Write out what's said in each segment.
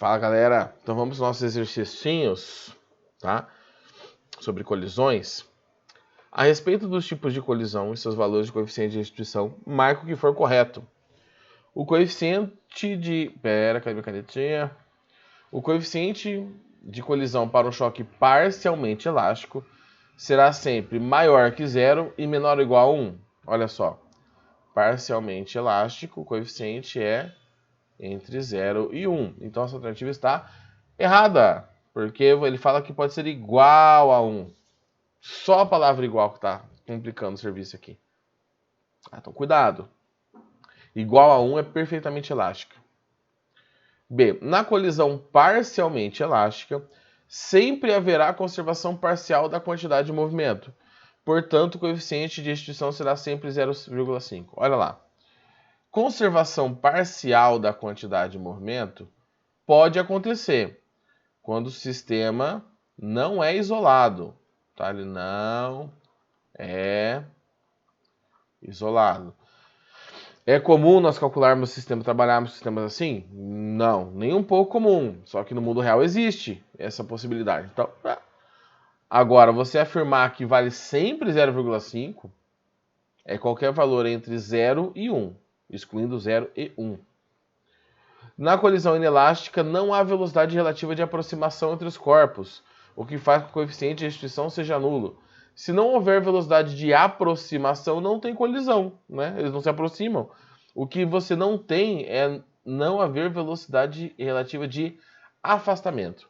Fala, galera. Então vamos aos nossos exercícios, tá? Sobre colisões. A respeito dos tipos de colisão e seus valores de coeficiente de restituição, marque o que for correto. O coeficiente de... cadê minha canetinha? O coeficiente de colisão para um choque parcialmente elástico será sempre maior que 0 e menor ou igual a 1. Olha só. Parcialmente elástico, o coeficiente é entre 0 e 1. Então essa alternativa está errada, porque ele fala que pode ser igual a 1. Só a palavra igual que está complicando o serviço aqui. Então cuidado. Igual a 1 é perfeitamente elástica. B. Na colisão parcialmente elástica, sempre haverá conservação parcial da quantidade de movimento. Portanto, o coeficiente de restituição será sempre 0,5. Olha lá. Conservação parcial da quantidade de movimento pode acontecer quando o sistema não é isolado. Tá? Ele não é isolado. É comum nós calcularmos o sistema, trabalharmos sistemas assim? Não, nem um pouco comum. Só que no mundo real existe essa possibilidade. Então, agora, você afirmar que vale sempre 0,5 é qualquer valor entre 0 e 1, excluindo 0 e 1. Na colisão inelástica, não há velocidade relativa de aproximação entre os corpos, o que faz com que o coeficiente de restituição seja nulo. Se não houver velocidade de aproximação, não tem colisão, né? Eles não se aproximam. O que você não tem é não haver velocidade relativa de afastamento.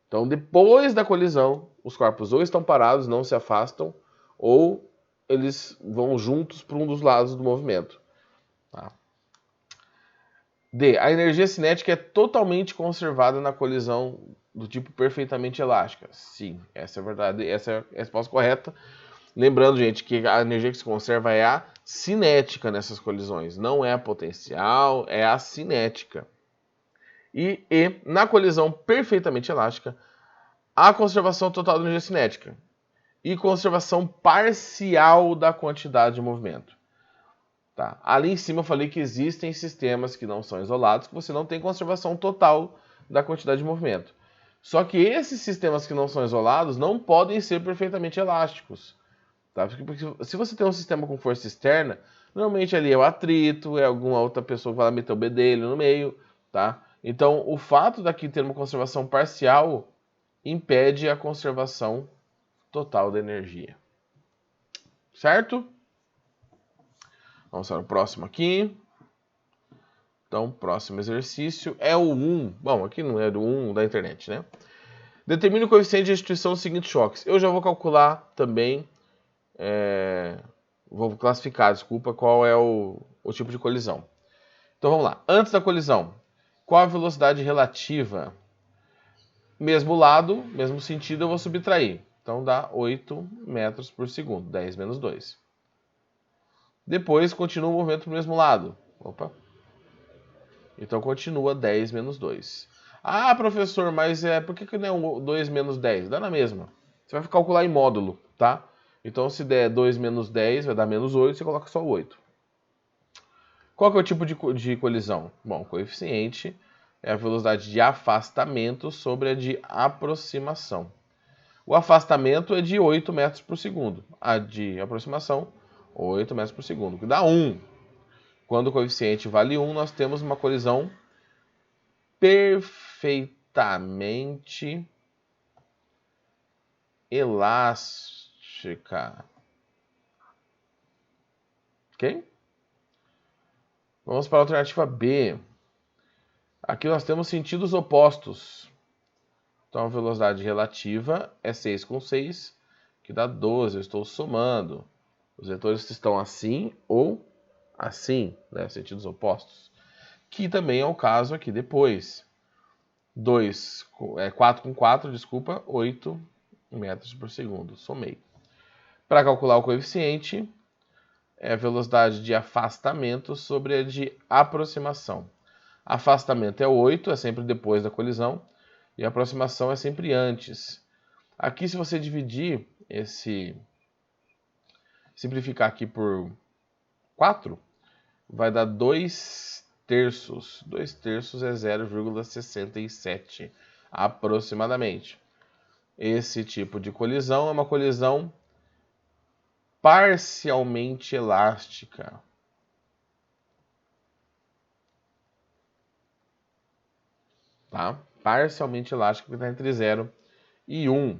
Então, depois da colisão, os corpos ou estão parados, não se afastam, ou eles vão juntos para um dos lados do movimento. Tá? D. A energia cinética é totalmente conservada na colisão do tipo perfeitamente elástica. Sim, essa é a verdade, essa é a resposta correta. Lembrando, gente, que a energia que se conserva é a cinética nessas colisões, não é a potencial, é a cinética. E na colisão perfeitamente elástica, há conservação total da energia cinética e conservação parcial da quantidade de movimento. Tá. Ali em cima eu falei que existem sistemas que não são isolados, que você não tem conservação total da quantidade de movimento. Só que esses sistemas que não são isolados não podem ser perfeitamente elásticos. Tá? Porque se você tem um sistema com força externa, normalmente ali é o atrito, é alguma outra pessoa que vai lá meter o bedelho no meio. Tá? Então o fato daqui ter uma conservação parcial impede a conservação total da energia. Certo? Vamos para o próximo aqui. Então, próximo exercício é o 1. Bom, aqui não é do 1 da internet, né? Determine o coeficiente de restituição dos seguintes choques. Eu já vou calcular também, vou classificar, desculpa, qual é o tipo de colisão. Então, vamos lá. Antes da colisão, qual a velocidade relativa? Mesmo lado, mesmo sentido, eu vou subtrair. Então, dá 8 metros por segundo, 10 menos 2. Depois, continua o movimento para o mesmo lado. Opa. Então, continua 10 menos 2. Ah, professor, mas por que não é 2 menos 10? Dá na mesma. Você vai calcular em módulo, tá? Então, se der 2 menos 10, vai dar menos 8, você coloca só 8. Qual que é o tipo de colisão? Bom, o coeficiente é a velocidade de afastamento sobre a de aproximação. O afastamento é de 8 metros por segundo. A de aproximação, 8 metros por segundo, que dá 1. Quando o coeficiente vale 1, nós temos uma colisão perfeitamente elástica. Ok? Vamos para a alternativa B. Aqui nós temos sentidos opostos. Então a velocidade relativa é 6 com 6, que dá 12. Eu estou somando. Os vetores estão assim ou assim, né? Sentidos opostos. Que também é o caso aqui depois. 4 com 4, desculpa, 8 metros por segundo. Somei. Para calcular o coeficiente, é a velocidade de afastamento sobre a de aproximação. Afastamento é 8, é sempre depois da colisão, e a aproximação é sempre antes. Aqui, se você dividir simplificar aqui por 4, vai dar 2 terços. 2 terços é 0,67, aproximadamente. Esse tipo de colisão é uma colisão parcialmente elástica. Tá? Parcialmente elástica, que está entre 0 e 1.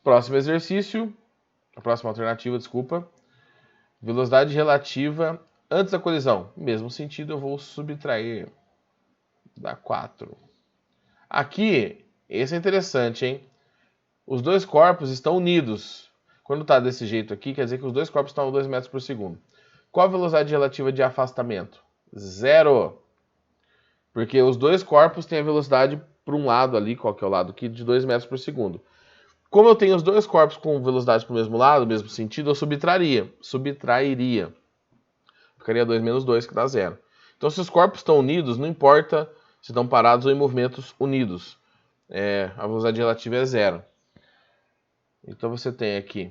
Próximo exercício, a próxima alternativa, desculpa. Velocidade relativa antes da colisão. Mesmo sentido, eu vou subtrair. Dá 4. Aqui, esse é interessante, hein? Os dois corpos estão unidos. Quando está desse jeito aqui, quer dizer que os dois corpos estão a 2 metros por segundo. Qual a velocidade relativa de afastamento? 0. Porque os dois corpos têm a velocidade para um lado ali, qual que é o lado aqui, de 2 metros por segundo. Como eu tenho os dois corpos com velocidade para o mesmo lado, mesmo sentido, eu subtrairia. Ficaria 2 menos 2, que dá 0. Então, se os corpos estão unidos, não importa se estão parados ou em movimentos unidos. A velocidade relativa é 0. Então, você tem aqui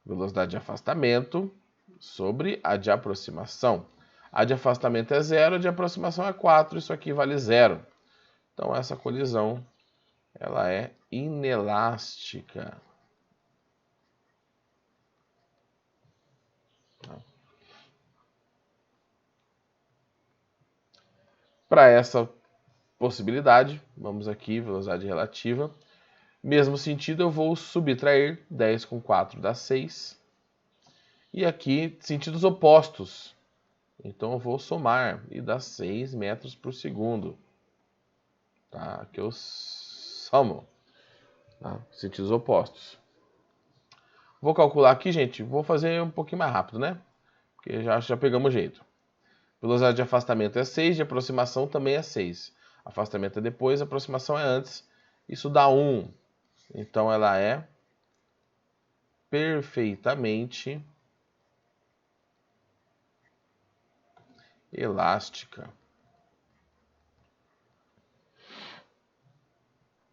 velocidade de afastamento sobre a de aproximação. A de afastamento é 0, a de aproximação é 4. Isso aqui vale 0. Então, essa colisão ela é inelástica. Para essa possibilidade, vamos aqui, velocidade relativa. Mesmo sentido, eu vou subtrair. 10 com 4 dá 6. E aqui, sentidos opostos. Então, eu vou somar e dá 6 metros por segundo. Tá? Aqui eu somo. Tá? Sentidos opostos. Vou calcular aqui, gente. Vou fazer um pouquinho mais rápido, né? Porque já pegamos o jeito. Velocidade de afastamento é 6, de aproximação também é 6. Afastamento é depois, aproximação é antes. Isso dá 1. Então, ela é perfeitamente elástica.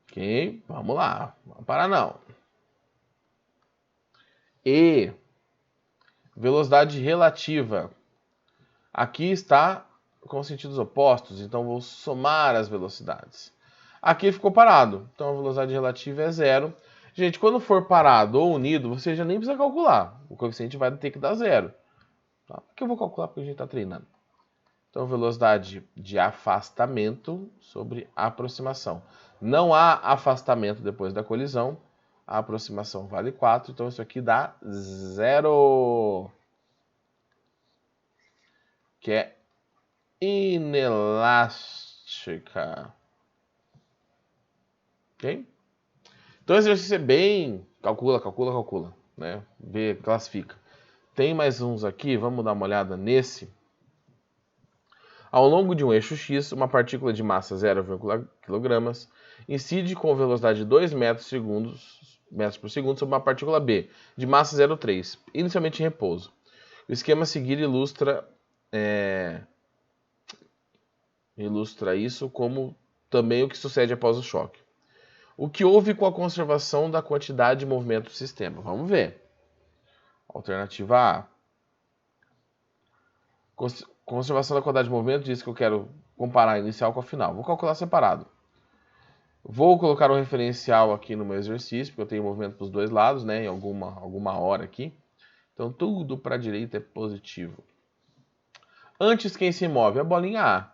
Ok? Vamos lá. Não vamos parar, não. E velocidade relativa. Aqui está com sentidos opostos, então vou somar as velocidades. Aqui ficou parado, então a velocidade relativa é 0. Gente, quando for parado ou unido, você já nem precisa calcular. O coeficiente vai ter que dar 0. Tá? Aqui eu vou calcular porque a gente está treinando. Então, velocidade de afastamento sobre aproximação. Não há afastamento depois da colisão. A aproximação vale 4, então isso aqui dá 0. Que é inelástica. Ok? Então, esse exercício é bem... Calcula, né? Vê, classifica. Tem mais uns aqui, vamos dar uma olhada nesse. Ao longo de um eixo X, uma partícula de massa 0,0 kg incide com velocidade de 2 metros por segundo sobre uma partícula B, de massa 0,3, inicialmente em repouso. O esquema a seguir ilustra isso como também o que sucede após o choque. O que houve com a conservação da quantidade de movimento do sistema? Vamos ver. Alternativa A. Conservação da quantidade de movimento diz que eu quero comparar a inicial com a final. Vou calcular separado. Vou colocar um referencial aqui no meu exercício, porque eu tenho movimento para os dois lados, né, em alguma hora aqui. Então, tudo para a direita é positivo. Antes, quem se move? A bolinha A.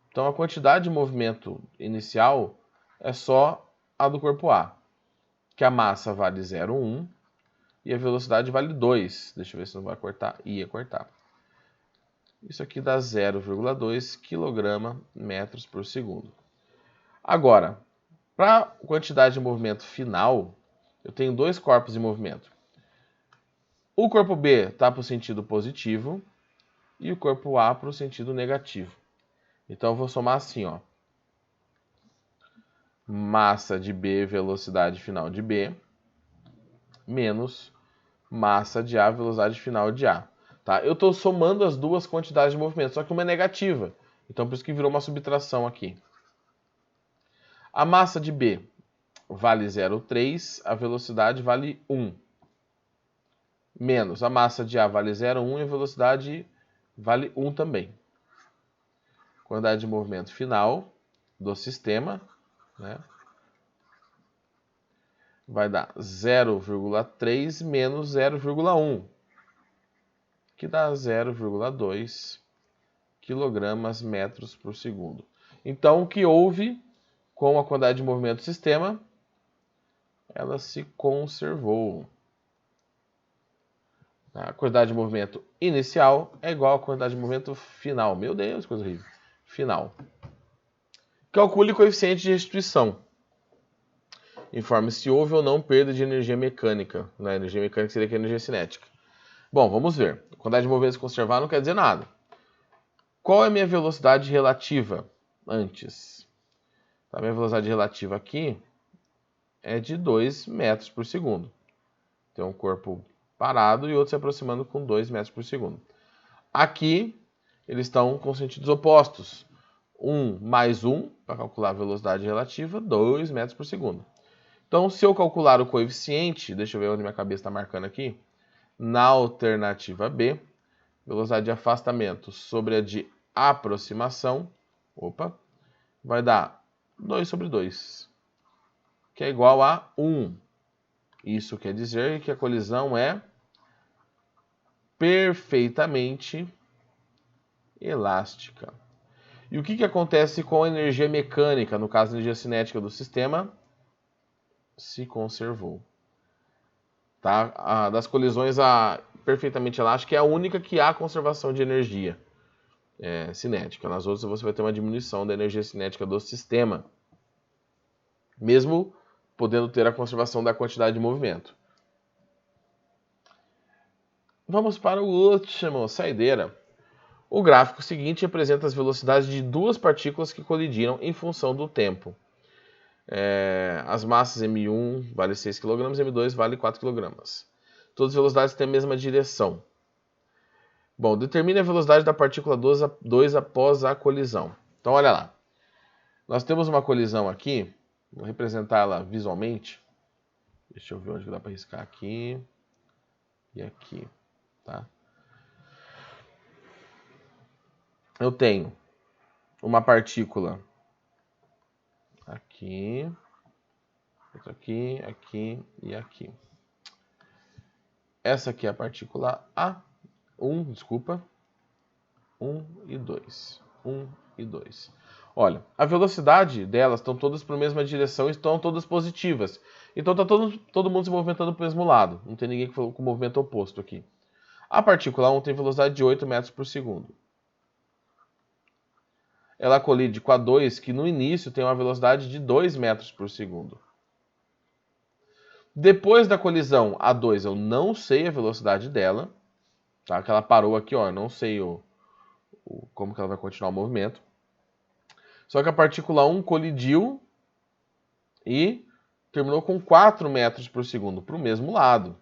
Então, a quantidade de movimento inicial é só a do corpo A, que a massa vale 0,1 e a velocidade vale 2. Deixa eu ver se não vai cortar. Ia cortar. Isso aqui dá 0,2 kg/metros por segundo. Agora, para a quantidade de movimento final, eu tenho dois corpos em movimento. O corpo B está para o sentido positivo e o corpo A para o sentido negativo. Então, eu vou somar assim, ó. Massa de B, velocidade final de B, menos massa de A, velocidade final de A. Tá? Eu estou somando as duas quantidades de movimento, só que uma é negativa. Então, por isso que virou uma subtração aqui. A massa de B vale 0,3, a velocidade vale 1. menos a massa de A vale 0,1 e a velocidade vale 1 também. Quantidade de movimento final do sistema, né, vai dar 0,3 menos 0,1, que dá 0,2 kg metros por segundo. Então, o que houve com a quantidade de movimento do sistema? Ela se conservou. A quantidade de movimento inicial é igual à quantidade de movimento final. Meu Deus, coisa horrível. Final. Calcule o coeficiente de restituição. Informe se houve ou não perda de energia mecânica. A energia mecânica seria a energia cinética. Bom, vamos ver. A quantidade de movimento se conservar não quer dizer nada. Qual é a minha velocidade relativa antes? A minha velocidade relativa aqui é de 2 metros por segundo. Tem um corpo parado e outro se aproximando com 2 metros por segundo. Aqui, eles estão com sentidos opostos. 1 mais 1, para calcular a velocidade relativa, 2 metros por segundo. Então, se eu calcular o coeficiente, deixa eu ver onde minha cabeça está marcando aqui, na alternativa B, velocidade de afastamento sobre a de aproximação, vai dar 2 sobre 2, que é igual a 1. Isso quer dizer que a colisão é perfeitamente elástica. E o que acontece com a energia mecânica, no caso a energia cinética do sistema? Se conservou. Tá? Das colisões, a perfeitamente elástica é a única que há conservação de energia cinética. Nas outras você vai ter uma diminuição da energia cinética do sistema, mesmo podendo ter a conservação da quantidade de movimento. Vamos para o último, saideira. O gráfico seguinte representa as velocidades de duas partículas que colidiram em função do tempo. As massas M1 vale 6 kg, M2 vale 4 kg. Todas as velocidades têm a mesma direção. Bom, determine a velocidade da partícula 2 após a colisão. Então, olha lá. Nós temos uma colisão aqui. Vou representar ela visualmente. Deixa eu ver onde dá para riscar aqui. E aqui. Tá? Eu tenho uma partícula aqui, outra aqui, aqui e aqui. Essa aqui é a partícula A1, desculpa. 1 e 2. 1 e 2. Olha, a velocidade delas estão todas para a mesma direção e estão todas positivas. Então está todo mundo se movimentando para o mesmo lado. Não tem ninguém com o movimento oposto aqui. A partícula 1 tem velocidade de 8 metros por segundo. Ela colide com a 2, que no início tem uma velocidade de 2 metros por segundo. Depois da colisão, a 2 eu não sei a velocidade dela. Tá? Que ela parou aqui, ó, eu não sei como que ela vai continuar o movimento. Só que a partícula 1 colidiu e terminou com 4 metros por segundo, para o mesmo lado.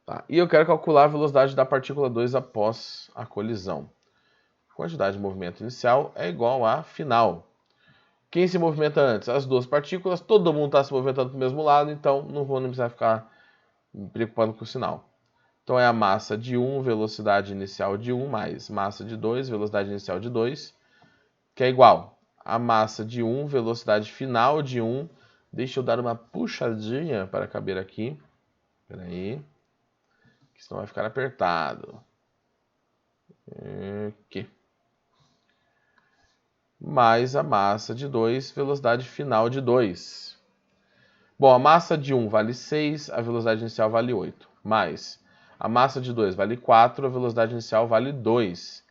Tá? E eu quero calcular a velocidade da partícula 2 após a colisão. Quantidade de movimento inicial é igual a final. Quem se movimenta antes? As duas partículas. Todo mundo está se movimentando para o mesmo lado, então não vou nem precisar ficar me preocupando com o sinal. Então é a massa de 1, velocidade inicial de 1, mais massa de 2, velocidade inicial de 2, que é igual a massa de 1, velocidade final de 1. Deixa eu dar uma puxadinha para caber aqui. Espera aí, que senão vai ficar apertado. Aqui. Mais a massa de 2, velocidade final de 2. Bom, a massa de 1 vale 6, a velocidade inicial vale 8. Mais a massa de 2 vale 4, a velocidade inicial vale 2.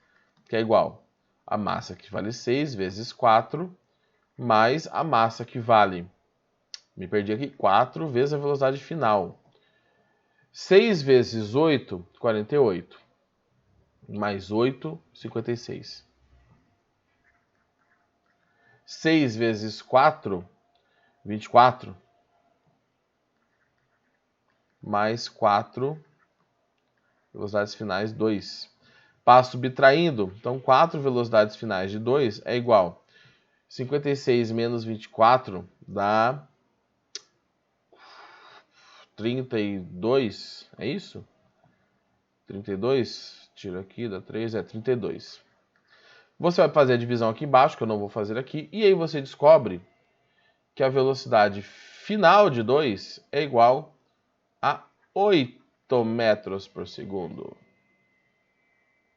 Que é igual a massa que vale 6 vezes 4, mais a massa que vale, me perdi aqui, 4 vezes a velocidade final. 6 vezes 8, 48. Mais 8, 56. 6 vezes 4, 24. Mais 4, velocidades finais, 2. Passo subtraindo, então 4 velocidades finais de 2 é igual 56 menos 24 dá 32, é isso? 32, tira aqui, dá 3, 32. Você vai fazer a divisão aqui embaixo, que eu não vou fazer aqui, e aí você descobre que a velocidade final de 2 é igual a 8 metros por segundo.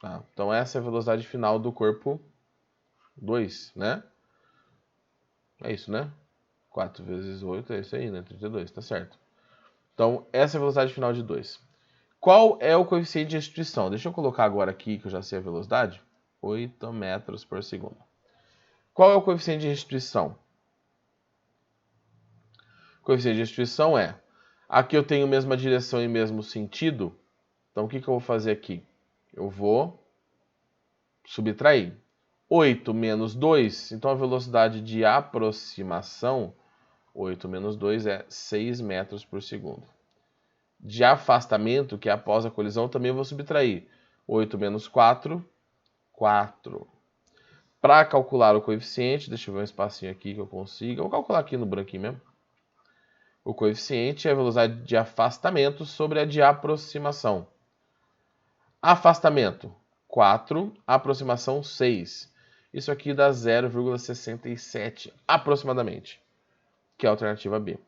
Tá? Então essa é a velocidade final do corpo 2, né? É isso, né? 4 vezes 8 é isso aí, né? 32, tá certo. Então essa é a velocidade final de 2. Qual é o coeficiente de restrição? Deixa eu colocar agora aqui, que eu já sei a velocidade. 8 metros por segundo. Qual é o coeficiente de restrição? O coeficiente de restrição é... Aqui eu tenho mesma direção e mesmo sentido. Então o que eu vou fazer aqui? Eu vou subtrair. 8 menos 2, então a velocidade de aproximação, 8 menos 2 é 6 metros por segundo. De afastamento, que é após a colisão, também vou subtrair. 8 menos 4, 4. Para calcular o coeficiente, deixa eu ver um espacinho aqui que eu consiga. Vou calcular aqui no branquinho mesmo. O coeficiente é a velocidade de afastamento sobre a de aproximação. Afastamento, 4. Aproximação, 6. Isso aqui dá 0,67 aproximadamente, que é a alternativa B.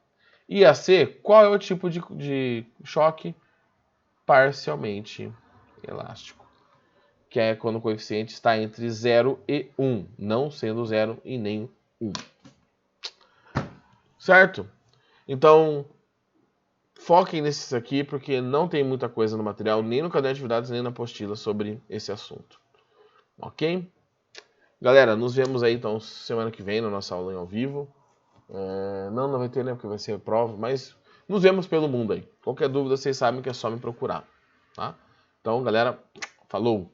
E a C, qual é o tipo de choque? Parcialmente elástico, que é quando o coeficiente está entre 0 e 1, não sendo 0 e nem 1. Certo? Então, foquem nesses aqui, porque não tem muita coisa no material, nem no caderno de atividades, nem na apostila sobre esse assunto. Ok? Galera, nos vemos aí então semana que vem na nossa aula em ao vivo. Não vai ter, né? Porque vai ser prova, mas nos vemos pelo mundo aí. Qualquer dúvida, vocês sabem que é só me procurar. Tá? Então, galera, falou!